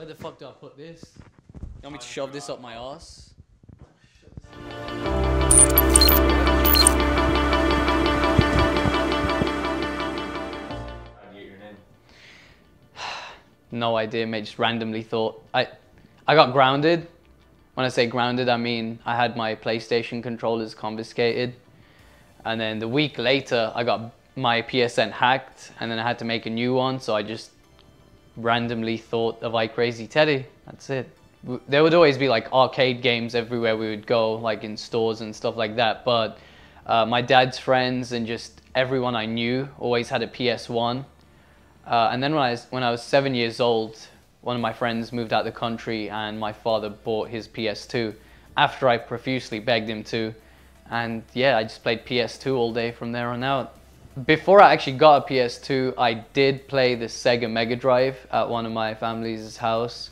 Where the fuck do I put this? You want me to shove this up my ass? No idea, mate. Just randomly thought. I got grounded. When I say grounded, I mean I had my PlayStation controllers confiscated. And then the week later, I got my PSN hacked. And then I had to make a new one. So I just randomly thought of iCrazy Teddy. That's it. There would always be like arcade games everywhere we would go, like in stores and stuff like that. But my dad's friends and just everyone I knew always had a PS1. And then when I was 7 years old, one of my friends moved out the country and my father bought his PS2 after I profusely begged him to. And yeah, I just played PS2 all day from there on out. Before I actually got a PS2, I did play the Sega Mega Drive at one of my family's house.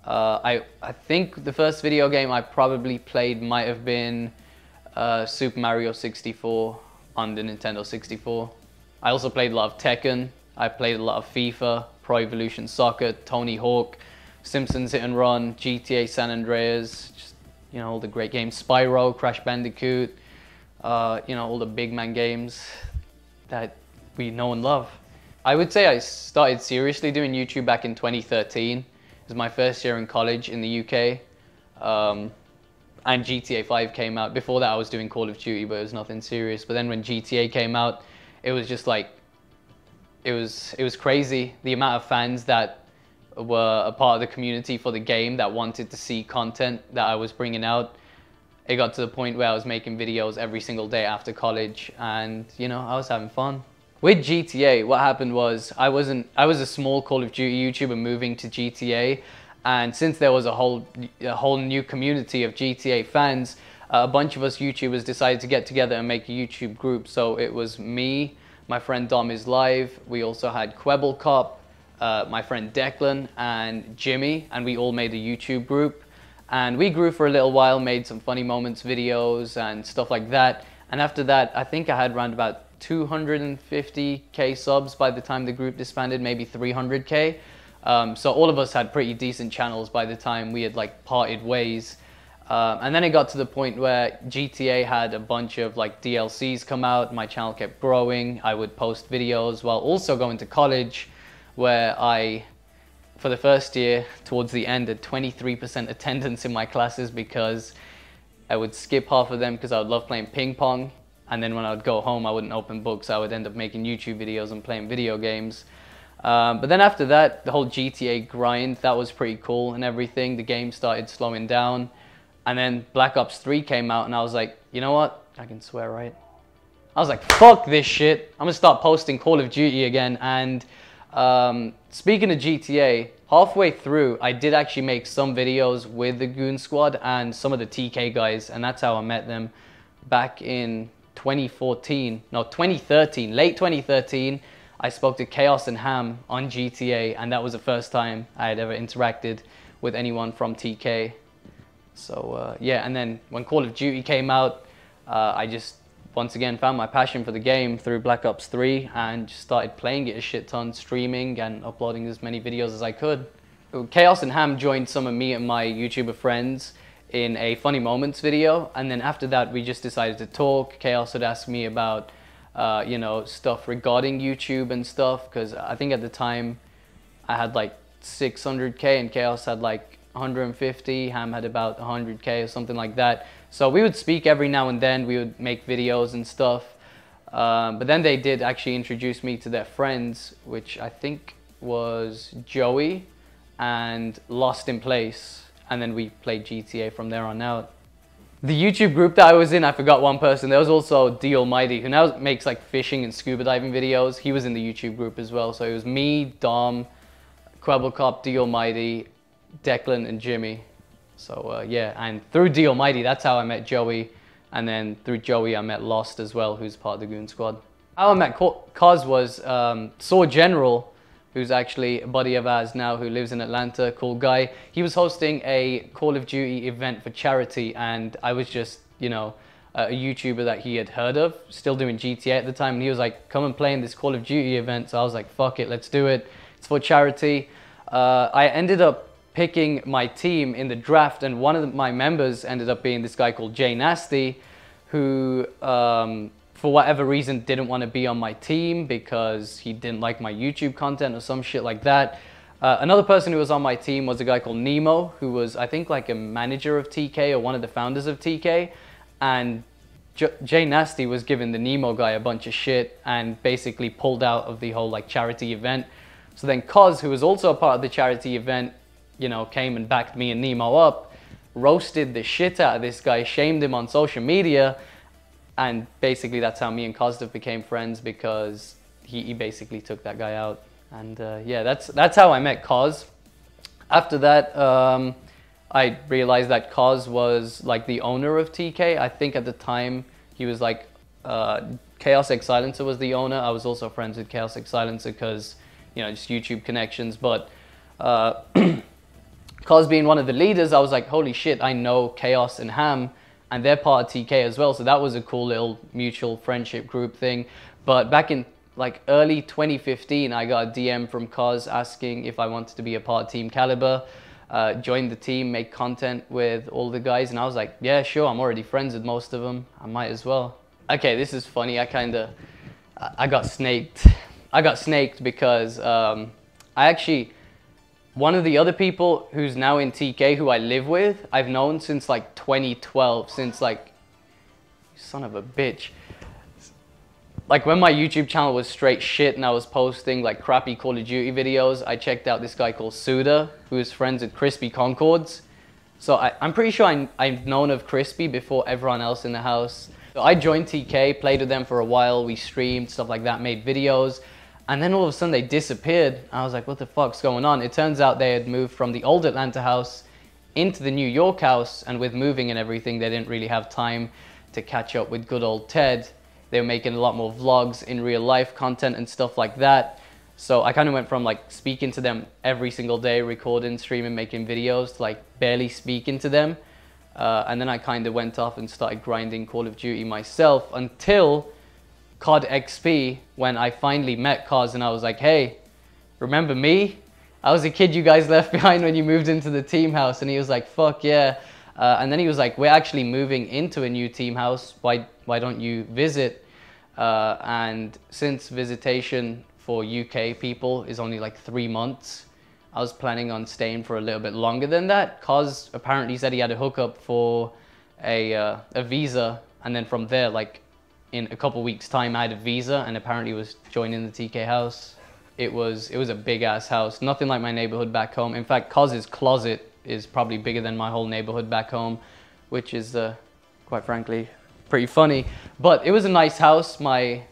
I think the first video game I probably played might have been Super Mario 64 on the Nintendo 64. I also played a lot of Tekken. I played a lot of FIFA, Pro Evolution Soccer, Tony Hawk, Simpsons Hit and Run, GTA San Andreas, just, you know, all the great games, Spyro, Crash Bandicoot, you know, all the big man games that we know and love. I would say I started seriously doing YouTube back in 2013. It was my first year in college in the UK. And GTA 5 came out. Before that I was doing Call of Duty, but it was nothing serious. But then when GTA came out, it was just like, it was crazy, the amount of fans that were a part of the community for the game that wanted to see content that I was bringing out. It got to the point where I was making videos every single day after college, and you know, I was having fun. With GTA, what happened was I was a small Call of Duty YouTuber moving to GTA, and since there was a whole new community of GTA fans, a bunch of us YouTubers decided to get together and make a YouTube group. So it was me, my friend Dom is Live, we also had Quebble Cop, my friend Declan and Jimmy, and we all made a YouTube group. And we grew for a little while, made some funny moments videos and stuff like that. And after that, I think I had around about 250k subs by the time the group disbanded, maybe 300k. So all of us had pretty decent channels by the time we had like parted ways. And then it got to the point where GTA had a bunch of like DLCs come out. My channel kept growing. I would post videos while also going to college, where I, for the first year, towards the end, had 23% attendance in my classes because I would skip half of them because I would love playing ping pong. And then when I would go home, I wouldn't open books. I would end up making YouTube videos and playing video games. But then after that, the whole GTA grind, that was pretty cool and everything. The game started slowing down. And then Black Ops 3 came out and I was like, you know what? I can swear, right? I was like, fuck this shit. I'm gonna start posting Call of Duty again. And speaking of GTA, halfway through, I did actually make some videos with the Goon Squad and some of the TK guys. And that's how I met them back in 2013, late 2013. I spoke to Chaos and Ham on GTA, and that was the first time I had ever interacted with anyone from TK. So yeah, and then when Call of Duty came out, I just once again found my passion for the game through Black Ops 3 and just started playing it a shit ton, streaming and uploading as many videos as I could. Chaos and Ham joined some of me and my YouTuber friends in a Funny Moments video, and then after that we just decided to talk. Chaos would ask me about you know, stuff regarding YouTube and stuff, because I think at the time I had like 600k and Chaos had like 150, Ham had about 100k or something like that. So we would speak every now and then, we would make videos and stuff. But then they did actually introduce me to their friends, which I think was Joey and Lost in Place. And then we played GTA from there on out. The YouTube group that I was in, I forgot one person. There was also TkAllDay, who now makes like fishing and scuba diving videos. He was in the YouTube group as well. So it was me, Dom, Quebble Cop, TkAllDay, Declan and Jimmy. So yeah, and through TkAllDay, that's how I met Joey. And then through Joey, I met Lost as well, who's part of the Goon Squad. How I met Cos was Saw General, who's actually a buddy of ours now who lives in Atlanta, cool guy. He was hosting a Call of Duty event for charity, and I was just, you know, a YouTuber that he had heard of, still doing GTA at the time, and he was like, come and play in this Call of Duty event. So I was like, fuck it, let's do it. It's for charity. I ended up picking my team in the draft, and one of my members ended up being this guy called Jay Nasty, who for whatever reason didn't want to be on my team because he didn't like my YouTube content or some shit like that. Another person who was on my team was a guy called Nemo, who was, I think, like a manager of TK or one of the founders of TK, and Jay Nasty was giving the Nemo guy a bunch of shit and basically pulled out of the whole like charity event. So then Cos, who was also a part of the charity event, you know, came and backed me and Nemo up, roasted the shit out of this guy, shamed him on social media, and basically that's how me and Kozdev became friends, because he basically took that guy out. And yeah, that's how I met Cos. After that, I realized that Cos was like the owner of TK. I think at the time he was like, Chaos X Silencer was the owner. I was also friends with Chaos X Silencer because, you know, just YouTube connections. But Cos being one of the leaders, I was like, holy shit, I know Chaos and Ham, and they're part of TK as well. So that was a cool little mutual friendship group thing. But back in like early 2015, I got a DM from Cos asking if I wanted to be a part of Team Kaliber, join the team, make content with all the guys. And I was like, yeah, sure, I'm already friends with most of them, I might as well. Okay, this is funny. I got snaked. I got snaked because one of the other people who's now in TK, who I live with, I've known since like 2012, since like, son of a bitch. Like when my YouTube channel was straight shit and I was posting like crappy Call of Duty videos, I checked out this guy called Suda, who is friends with Crispy Concords. So I'm pretty sure I've known of Crispy before everyone else in the house. So I joined TK, played with them for a while, we streamed, stuff like that, made videos. And then all of a sudden they disappeared. I was like, what the fuck's going on? It turns out they had moved from the old Atlanta house into the New York house, and with moving and everything, they didn't really have time to catch up with good old Ted. They were making a lot more vlogs, in real life content and stuff like that. So I kind of went from like speaking to them every single day, recording, streaming, making videos, to like barely speaking to them. And then I kind of went off and started grinding Call of Duty myself until COD XP, when I finally met Cos and I was like, hey, remember me? I was a kid you guys left behind when you moved into the team house. And he was like, fuck yeah. And then he was like, we're actually moving into a new team house. Why don't you visit? And since visitation for UK people is only like 3 months, I was planning on staying for a little bit longer than that. Cos apparently said he had a hookup for a visa, and then from there, like in a couple weeks time, I had a visa and apparently was joining the TK house. It was a big ass house, nothing like my neighborhood back home. In fact, Cos's closet is probably bigger than my whole neighborhood back home, which is quite frankly pretty funny. But it was a nice house. My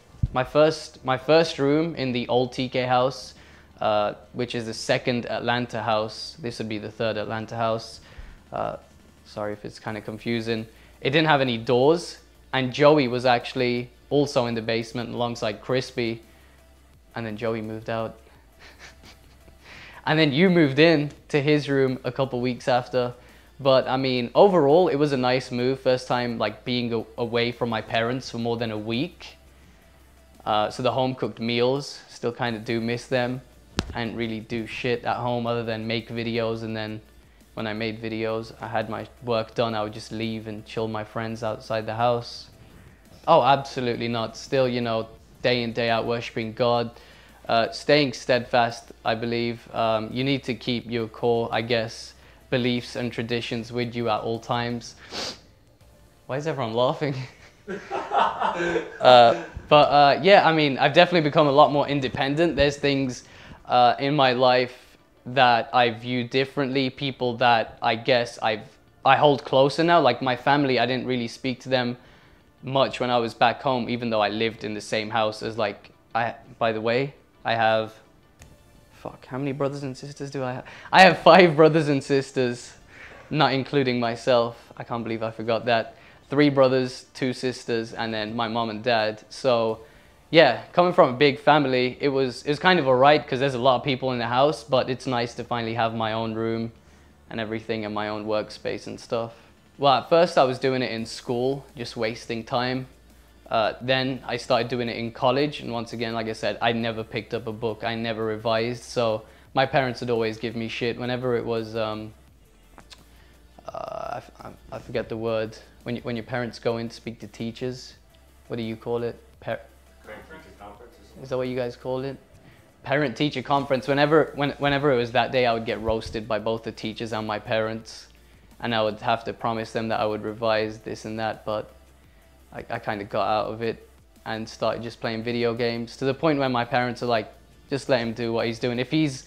first room in the old TK house, which is the second Atlanta house. This would be the third Atlanta house. Sorry if it's kind of confusing. It didn't have any doors, and Joey was actually also in the basement alongside Crispy, and then Joey moved out. And then you moved in to his room a couple weeks after. But I mean, overall, it was a nice move. First time like being away from my parents for more than a week. So the home cooked meals, still kind of do miss them. I didn't really do shit at home other than make videos, and then when I made videos, I had my work done, I would just leave and chill with my friends outside the house. Oh, absolutely not. Still, you know, day in, day out worshiping God, staying steadfast, I believe. You need to keep your core, I guess, beliefs and traditions with you at all times. Why is everyone laughing? Yeah, I mean, I've definitely become a lot more independent. There's things in my life that I view differently, people that I guess I hold closer now. Like my family, I didn't really speak to them much when I was back home, even though I lived in the same house as like, by the way, I have, fuck, how many brothers and sisters do I have? I have 5 brothers and sisters, not including myself. I can't believe I forgot that. 3 brothers, 2 sisters, and then my mom and dad. So yeah, coming from a big family, it was kind of alright because there's a lot of people in the house, but it's nice to finally have my own room and everything and my own workspace and stuff. Well, at first I was doing it in school, just wasting time. Then I started doing it in college, and once again, like I said, I never picked up a book, I never revised, so my parents would always give me shit whenever it was, I forget the word, when your parents go in to speak to teachers, what do you call it? Is that what you guys call it? Parent-teacher conference. Whenever it was that day, I would get roasted by both the teachers and my parents, and I would have to promise them that I would revise this and that, but I kind of got out of it and started just playing video games, to the point where my parents are like, just let him do what he's doing. If he's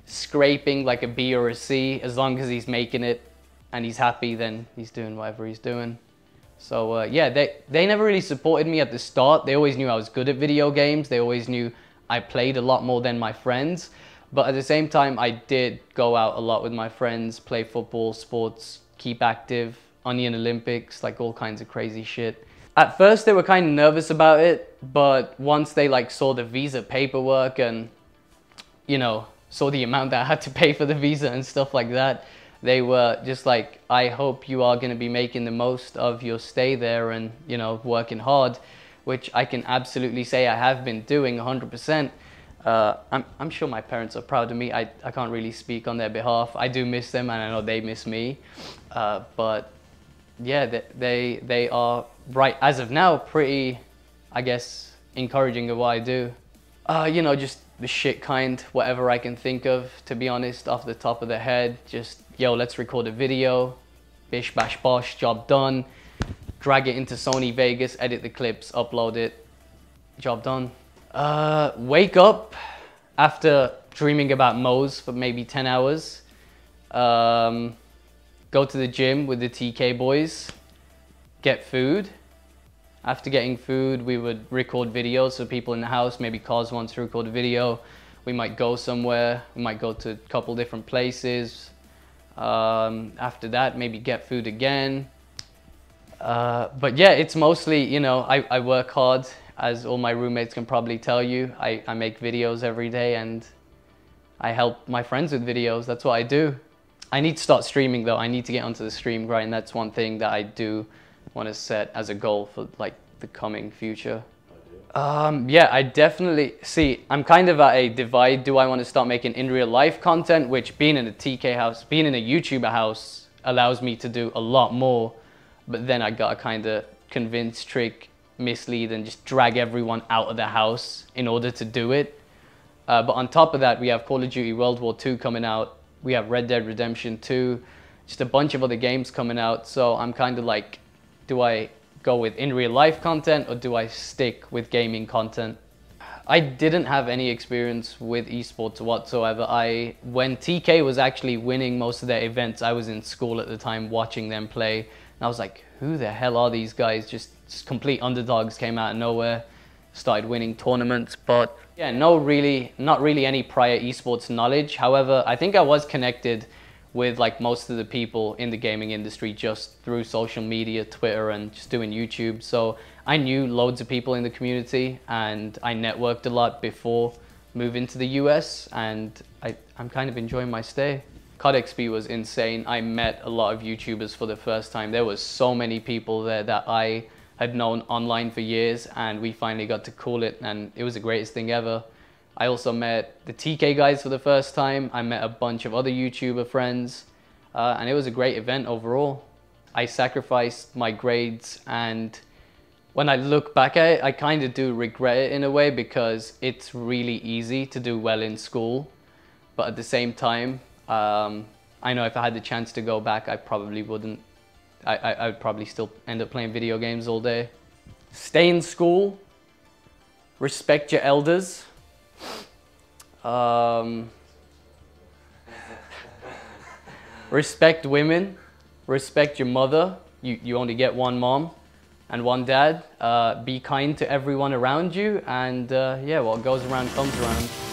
scraping like a B or a C, as long as he's making it and he's happy, then he's doing whatever he's doing. So yeah, they never really supported me at the start. They always knew I was good at video games. They always knew I played a lot more than my friends. But at the same time, I did go out a lot with my friends, play football, sports, keep active, Onion Olympics, like all kinds of crazy shit. At first, they were kind of nervous about it, but once they like saw the visa paperwork and, you know, saw the amount that I had to pay for the visa and stuff like that, they were just like, I hope you are going to be making the most of your stay there and, you know, working hard, which I can absolutely say I have been doing 100%. I'm sure my parents are proud of me. I can't really speak on their behalf. I do miss them and I know they miss me. But yeah, they are, right as of now, pretty, I guess, encouraging of what I do. You know, just the shit kind, whatever I can think of, to be honest, off the top of the head. Just, yo, let's record a video, bish bash bosh, job done. Drag it into Sony Vegas, edit the clips, upload it, job done. Wake up after dreaming about Moe's for maybe 10 hours. Go to the gym with the TK boys, get food. After getting food, we would record videos for people in the house. Maybe Cos wants to record a video. We might go somewhere. We might go to a couple different places. After that, maybe get food again. But yeah, it's mostly, you know, I work hard, as all my roommates can probably tell you. I make videos every day and I help my friends with videos. That's what I do. I need to start streaming though. I need to get onto the stream grind. That's one thing that I do want to set as a goal for like the coming future. Yeah, I definitely see, I'm kind of at a divide. Do I want to start making in real life content, which being in a TK house, being in a YouTuber house allows me to do a lot more, but then I gotta kind of convince, trick, mislead and just drag everyone out of the house in order to do it. But on top of that, we have Call of Duty World War II coming out. We have Red Dead Redemption 2, just a bunch of other games coming out. So I'm kind of like, do I go with in real life content or do I stick with gaming content? I didn't have any experience with esports whatsoever. When TK was actually winning most of their events, I was in school at the time watching them play. And I was like, who the hell are these guys? Just complete underdogs, came out of nowhere, started winning tournaments. But yeah, not really any prior esports knowledge. However, I think I was connected with like most of the people in the gaming industry just through social media, Twitter and just doing YouTube. So I knew loads of people in the community and I networked a lot before moving to the US, and I'm kind of enjoying my stay. COD XP was insane. I met a lot of YouTubers for the first time. There was so many people there that I had known online for years, and we finally got to call it, and it was the greatest thing ever. I also met the TK guys for the first time. I met a bunch of other YouTuber friends, and it was a great event overall. I sacrificed my grades, and when I look back at it, I kind of do regret it in a way, because it's really easy to do well in school. But at the same time, I know if I had the chance to go back, I probably wouldn't. I would probably still end up playing video games all day. Stay in school, respect your elders. Respect women, respect your mother. You only get one mom and one dad. Be kind to everyone around you, and yeah, what goes around comes around.